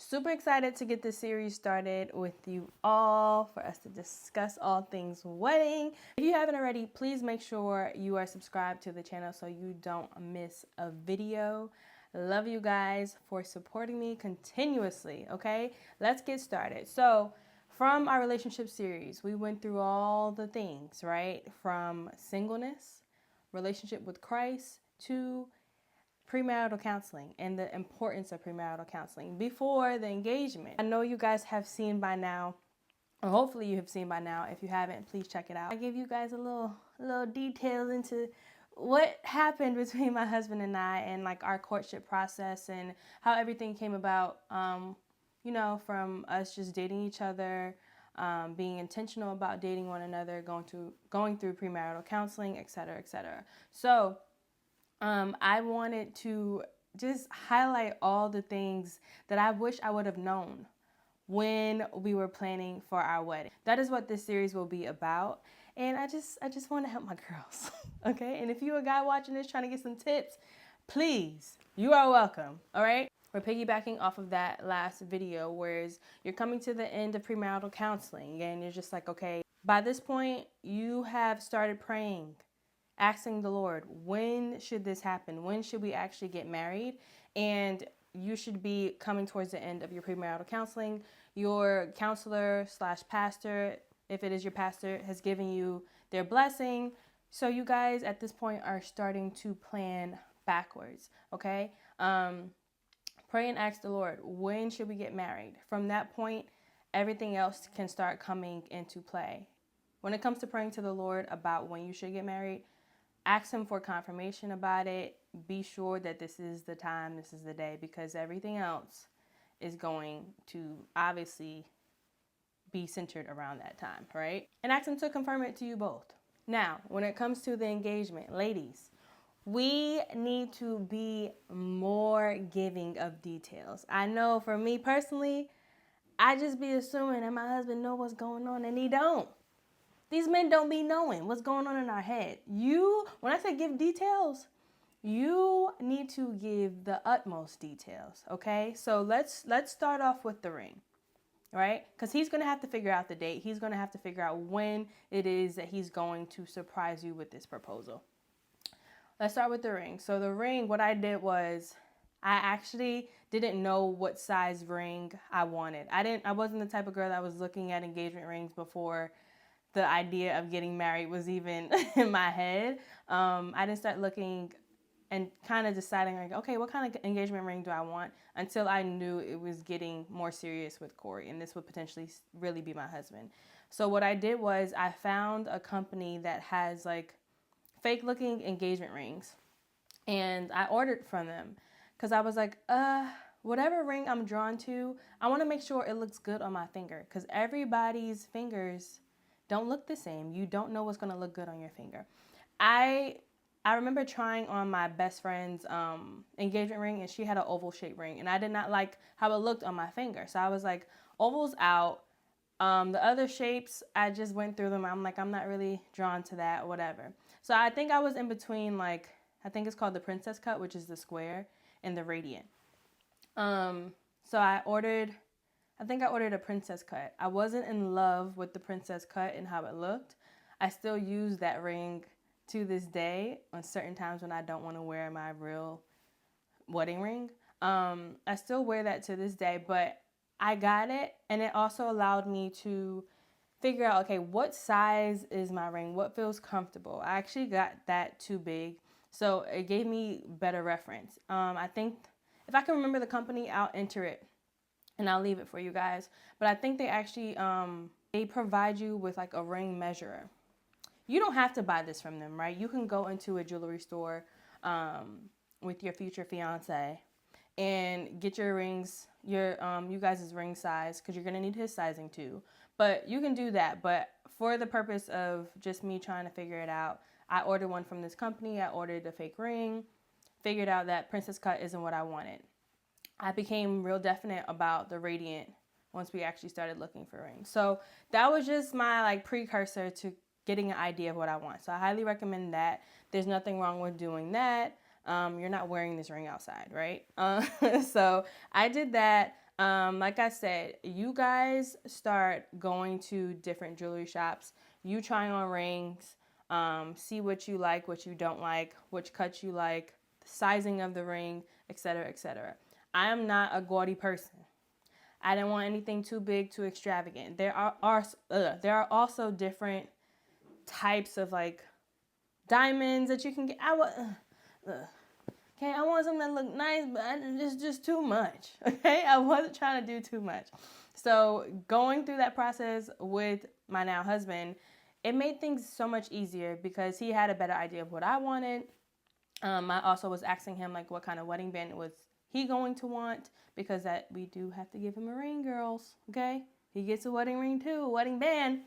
Super excited to get this series started with you all for us to discuss all things wedding. If you haven't already, please make sure you are subscribed to the channel so you don't miss a video. Love you guys for supporting me continuously, okay? Let's get started. So, from our relationship series, we went through all the things, right? From singleness, relationship with Christ, to premarital counseling and the importance of premarital counseling before the engagement. I know you guys have seen by now, or hopefully you have seen by now. If you haven't, please check it out. I gave you guys a little details into what happened between my husband and I, and like our courtship process and how everything came about. You know, from us just dating each other, being intentional about dating one another, going through premarital counseling, etc., etc. So I wanted to just highlight all the things that I wish I would have known when we were planning for our wedding. That is what this series will be about. And I just want to help my girls, okay? And if you're a guy watching this trying to get some tips, please, you are welcome, all right? We're piggybacking off of that last video, whereas you're coming to the end of premarital counseling and you're just like, okay, by this point, you have started praying, asking the Lord, when should this happen? When should we actually get married? And you should be coming towards the end of your premarital counseling. Your counselor / pastor, if it is your pastor, has given you their blessing. So you guys at this point are starting to plan backwards, okay? Pray and ask the Lord, when should we get married? From that point, everything else can start coming into play. When it comes to praying to the Lord about when you should get married, ask him for confirmation about it. Be sure that this is the time, this is the day, because everything else is going to obviously be centered around that time, right? And ask him to confirm it to you both. Now, when it comes to the engagement, ladies, we need to be more giving of details. I know for me personally, I just be assuming that my husband know what's going on, and he don't. These men don't be knowing what's going on in our head. When I say give details, you need to give the utmost details, okay? So let's start off with the ring, right? Because he's going to have to figure out the date. He's going to have to figure out when it is that he's going to surprise you with this proposal. Let's start with the ring. So the ring, what I did was I actually didn't know what size ring I wanted. I wasn't the type of girl that was looking at engagement rings before the idea of getting married was even in my head. I didn't start looking and kind of deciding, like, okay, what kind of engagement ring do I want, until I knew it was getting more serious with Corey and this would potentially really be my husband. So what I did was I found a company that has like fake looking engagement rings, and I ordered from them because I was like, whatever ring I'm drawn to, I want to make sure it looks good on my finger, because everybody's fingers don't look the same. You don't know what's going to look good on your finger. I remember trying on my best friend's engagement ring, and she had an oval shaped ring, and I did not like how it looked on my finger. So I was like, oval's out. The other shapes, I just went through them. I'm like, I'm not really drawn to that, whatever. So I think I was in between, like, I think it's called the princess cut, which is the square, and the radiant. So I ordered a princess cut. I wasn't in love with the princess cut and how it looked. I still use that ring to this day on certain times when I don't want to wear my real wedding ring. I still wear that to this day, but I got it, and it also allowed me to figure out, okay, what size is my ring? What feels comfortable? I actually got that too big, so it gave me better reference. I think if I can remember the company, I'll enter it and I'll leave it for you guys. But I think they actually they provide you with like a ring measurer. You don't have to buy this from them, right? You can go into a jewelry store with your future fiance and get your rings, you guys' ring size, because you're gonna need his sizing too. But you can do that. But for the purpose of just me trying to figure it out, I ordered one from this company. I ordered a fake ring, figured out that princess cut isn't what I wanted. I became real definite about the radiant once we actually started looking for rings. So that was just my like precursor to getting an idea of what I want. So I highly recommend that. There's nothing wrong with doing that. You're not wearing this ring outside, right? So I did that. Like I said, you guys start going to different jewelry shops. You try on rings, see what you like, what you don't like, which cuts you like, the sizing of the ring, etc., etc. I am not a gaudy person. I didn't want anything too big, too extravagant. There are also different types of like diamonds that you can get. Okay, I want something that look nice, but it's just too much. Okay, I wasn't trying to do too much. So going through that process with my now husband, it made things so much easier because he had a better idea of what I wanted. I also was asking him like what kind of wedding band was he going to want, because that we do have to give him a ring, girls. Okay, he gets a wedding ring too, a wedding band.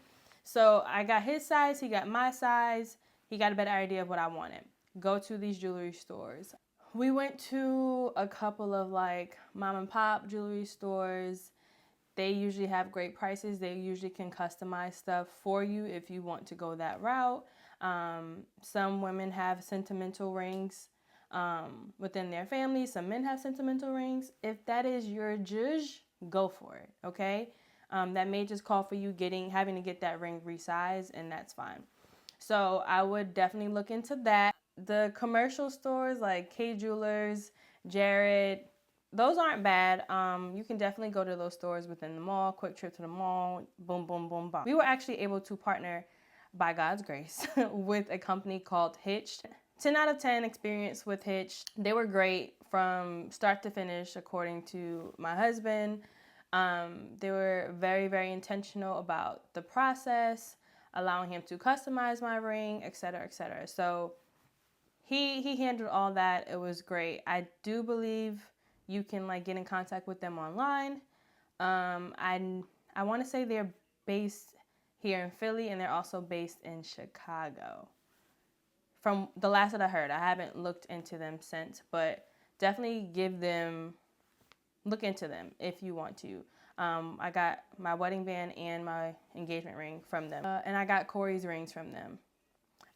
So I got his size, he got my size. He got a better idea of what I wanted. Go to these jewelry stores. We went to a couple of like mom and pop jewelry stores. They usually have great prices. They usually can customize stuff for you if you want to go that route. Some women have sentimental rings within their family. Some men have sentimental rings. If that is your zhuzh, go for it, okay? That may just call for you having to get that ring resized, and that's fine. So I would definitely look into that. The commercial stores like K Jewelers, Jared, those aren't bad. You can definitely go to those stores within the mall. Quick trip to the mall. Boom, boom, boom, boom. We were actually able to partner, by God's grace, with a company called Hitched. 10 out of 10 experience with Hitched. They were great from start to finish, according to my husband. They were very, very intentional about the process, allowing him to customize my ring, etc., etc. So he handled all that. It was great. I do believe you can like get in contact with them online. I want to say they're based here in Philly, and they're also based in Chicago. From the last that I heard, I haven't looked into them since, but definitely look into them if you want to. I got my wedding band and my engagement ring from them, and I got Corey's rings from them.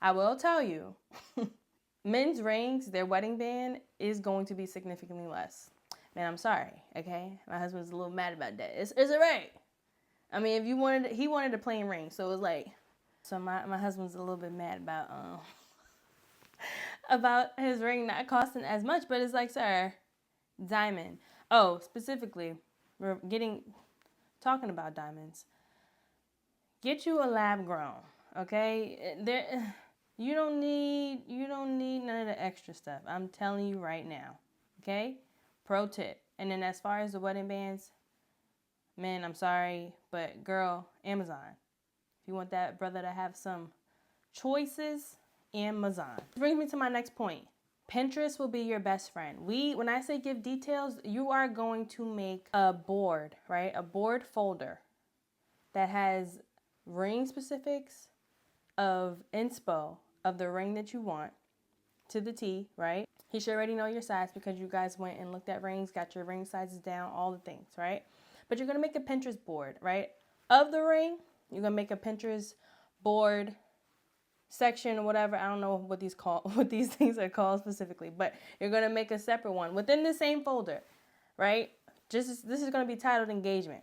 I will tell you, men's rings, their wedding band is going to be significantly less. Man, I'm sorry, okay? My husband's a little mad about that. It's all right. I mean, if he wanted a plain ring, so it was like, so my husband's a little bit mad about his ring not costing as much, but it's like, sir, diamond. Oh, specifically, we're talking about diamonds. Get you a lab grown, okay? You don't need none of the extra stuff. I'm telling you right now, okay? Pro tip. And then as far as the wedding bands, man, I'm sorry, but girl, Amazon. If you want that brother to have some choices, Amazon. This brings me to my next point. Pinterest will be your best friend. When I say give details, you are going to make a board, right? A board folder that has ring specifics of inspo of the ring that you want to the T, right? He should already know your size because you guys went and looked at rings, got your ring sizes down, all the things, right? But you're going to make a Pinterest board, right? Of the ring, you're going to make a Pinterest board section or whatever. I don't know what these things are called specifically, but you're going to make a separate one within the same folder, right? This is going to be titled engagement.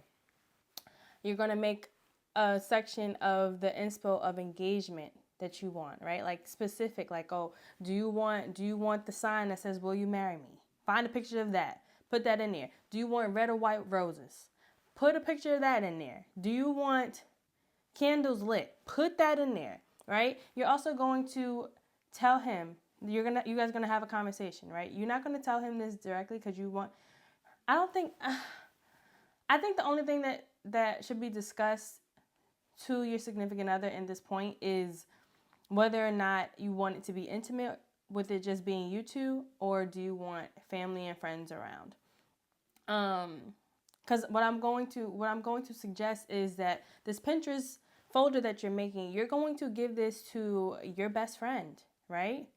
You're going to make a section of the inspo of engagement that you want, right? Like specific, like, oh, do you want the sign that says, will you marry me? Find a picture of that. Put that in there. Do you want red or white roses? Put a picture of that in there. Do you want candles lit? Put that in there, right? You're also going to tell him, you guys are going to have a conversation, right? You're not going to tell him this directly because I think the only thing that should be discussed to your significant other in this point is whether or not you want it to be intimate with it just being you two, or do you want family and friends around? Because what I'm going to suggest is that this Pinterest folder that you're making, you're going to give this to your best friend, right?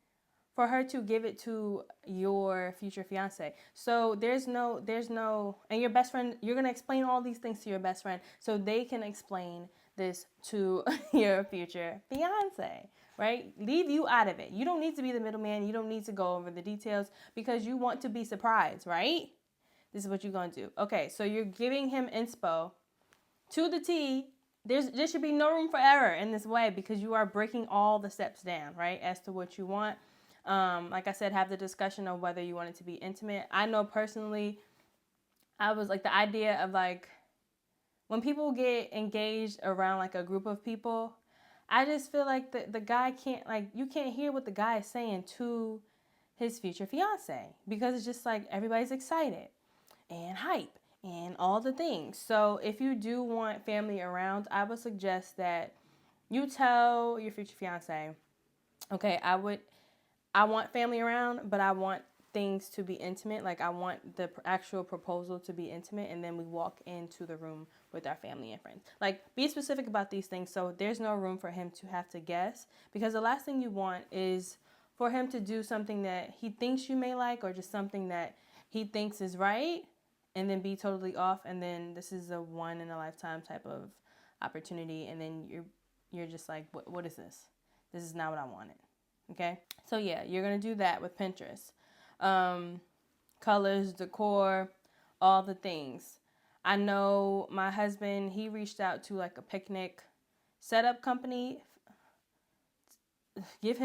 For her to give it to your future fiance. So there's no, and your best friend, you're going to explain all these things to your best friend so they can explain this to your future fiance, right? Leave you out of it. You don't need to be the middleman. You don't need to go over the details because you want to be surprised, right? This is what you're going to do. Okay, so you're giving him inspo to the T. There should be no room for error in this way because you are breaking all the steps down, right, as to what you want. Like I said, have the discussion of whether you want it to be intimate. I know personally, I was like, the idea of like, when people get engaged around like a group of people, I just feel like the guy can't, like, you can't hear what the guy is saying to his future fiance because it's just like everybody's excited and hype and all the things. So if you do want family around, I would suggest that you tell your future fiance, okay, I want family around, but I want things to be intimate. Like, I want the actual proposal to be intimate, and then we walk into the room with our family and friends. Like, be specific about these things so there's no room for him to have to guess, because the last thing you want is for him to do something that he thinks you may like or just something that he thinks is right and then be totally off, and then this is a one in a lifetime type of opportunity, and then you're just like, what is this? This is not what I wanted. Okay, so yeah, you're gonna do that with Pinterest. Colors, decor, all the things. I know my husband, he reached out to like a picnic setup company. Let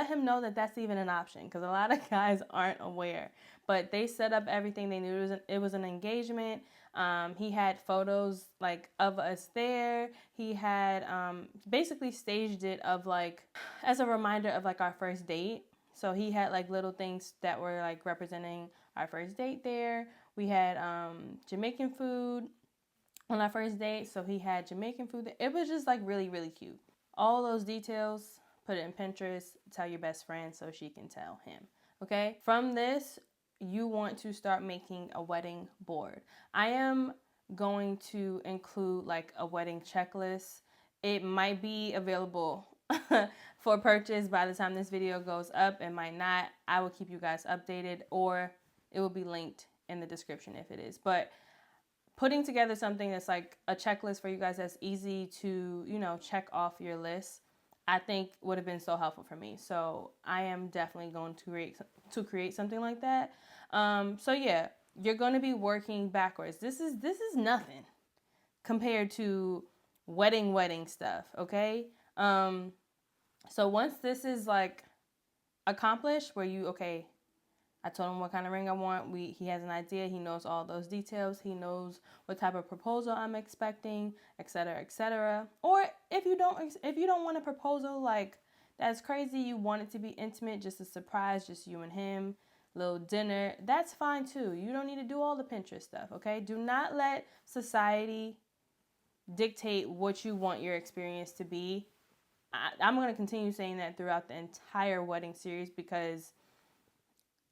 him know that that's even an option, because a lot of guys aren't aware. But they set up everything. They knew it was an engagement. He had photos like of us there. He had basically staged it of like as a reminder of like our first date. So he had like little things that were like representing our first date there. We had Jamaican food on our first date. So he had Jamaican food. It was just like really, really cute. All those details, put it in Pinterest, tell your best friend so she can tell him. Okay? From this, you want to start making a wedding board. I am going to include like a wedding checklist. It might be available for purchase by the time this video goes up. It might not. I will keep you guys updated, or it will be linked in the description if it is. But putting together something that's like a checklist for you guys that's easy to, check off your list, I think would have been so helpful for me. So I am definitely going to create something like that. So yeah, you're going to be working backwards. This is nothing compared to wedding stuff. Okay. So once this is like accomplished, where I told him what kind of ring I want. He has an idea. He knows all those details. He knows what type of proposal I'm expecting, etc., etc. Or if you don't want a proposal like that's crazy, you want it to be intimate, just a surprise, just you and him, little dinner, that's fine too. You don't need to do all the Pinterest stuff, okay? Do not let society dictate what you want your experience to be. I'm going to continue saying that throughout the entire wedding series, because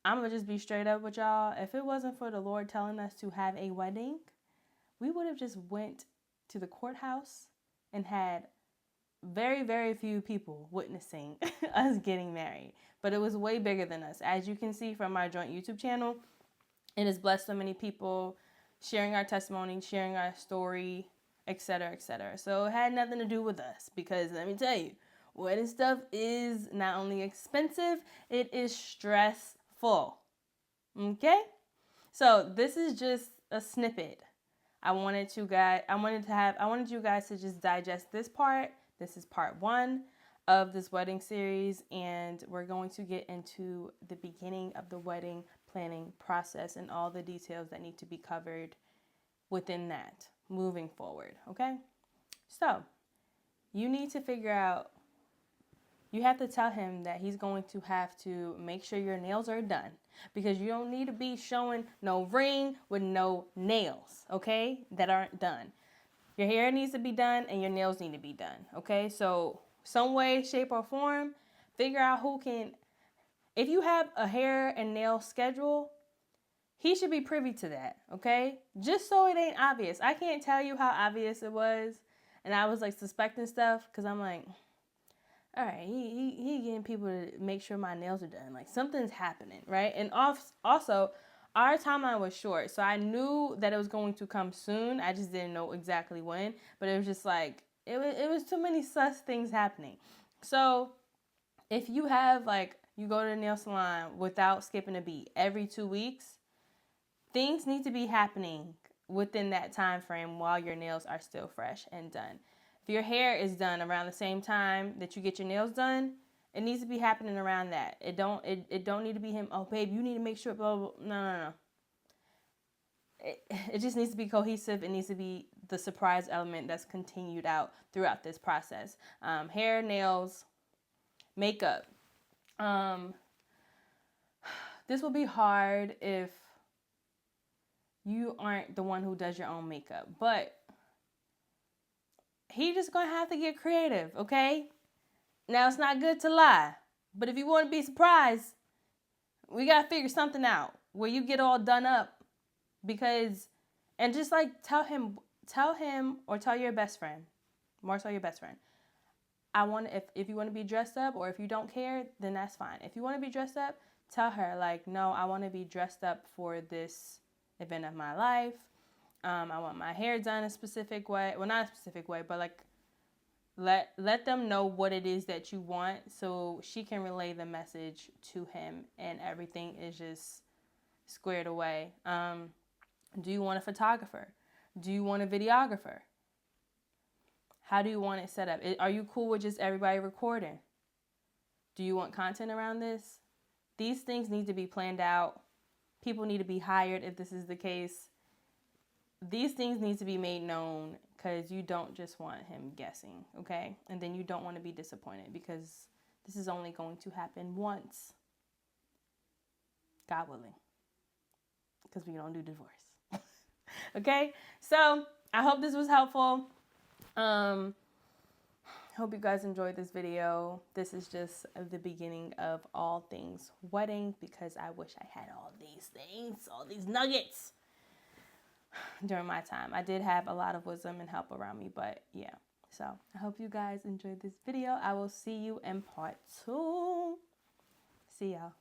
I'm going to just be straight up with y'all. If it wasn't for the Lord telling us to have a wedding, we would have just went to the courthouse and had very, very few people witnessing us getting married. But it was way bigger than us. As you can see from our joint YouTube channel, it has blessed so many people, sharing our testimony, sharing our story, etc., etc. So it had nothing to do with us, because let me tell you, wedding stuff is not only expensive, it is stressful. Okay? So this is just a snippet. I wanted you guys to just digest this part. This is part 1 of this wedding series, and we're going to get into the beginning of the wedding planning process and all the details that need to be covered within that moving forward, okay? So, you need to figure out, you have to tell him that he's going to have to make sure your nails are done, because you don't need to be showing no ring with no nails, okay, that aren't done. Your hair needs to be done and your nails need to be done, okay? So some way, shape, or form, figure out who can. If you have a hair and nail schedule, he should be privy to that, okay? Just so it ain't obvious. I can't tell you how obvious it was, and I was like suspecting stuff, because I'm like, all right, he getting people to make sure my nails are done. Like, something's happening, right? And also, our timeline was short, so I knew that it was going to come soon. I just didn't know exactly when, but it was just like, it was too many sus things happening. So if you have, like, you go to the nail salon without skipping a beat every 2 weeks, things need to be happening within that time frame while your nails are still fresh and done. If your hair is done around the same time that you get your nails done, it needs to be happening around that. It don't need to be him, oh babe, you need to make sure, blah, blah, blah. No. It just needs to be cohesive. It needs to be the surprise element that's continued out throughout this process. Hair, nails, makeup. This will be hard if you aren't the one who does your own makeup, but he just gonna have to get creative, okay? Now, it's not good to lie, but if you want to be surprised, we gotta figure something out where you get all done up, because, and just like tell him or tell your best friend, more so your best friend, I want, if you want to be dressed up, or if you don't care, then that's fine. If you want to be dressed up, tell her, like, no, I want to be dressed up for this event of my life. I want my hair done a specific way. Well, not a specific way, but like let them know what it is that you want, so she can relay the message to him, and everything is just squared away. Do you want a photographer? Do you want a videographer? How do you want it set up? Are you cool with just everybody recording? Do you want content around this? These things need to be planned out. People need to be hired if this is the case. These things need to be made known, because you don't just want him guessing, okay? And then you don't want to be disappointed, because this is only going to happen once. God willing. Because we don't do divorce. Okay? So, I hope this was helpful. Hope you guys enjoyed this video. This is just the beginning of all things wedding, because I wish I had all these things, all these nuggets during my time. I did have a lot of wisdom and help around me, but yeah. So I hope you guys enjoyed this video. I will see you in part 2. See y'all.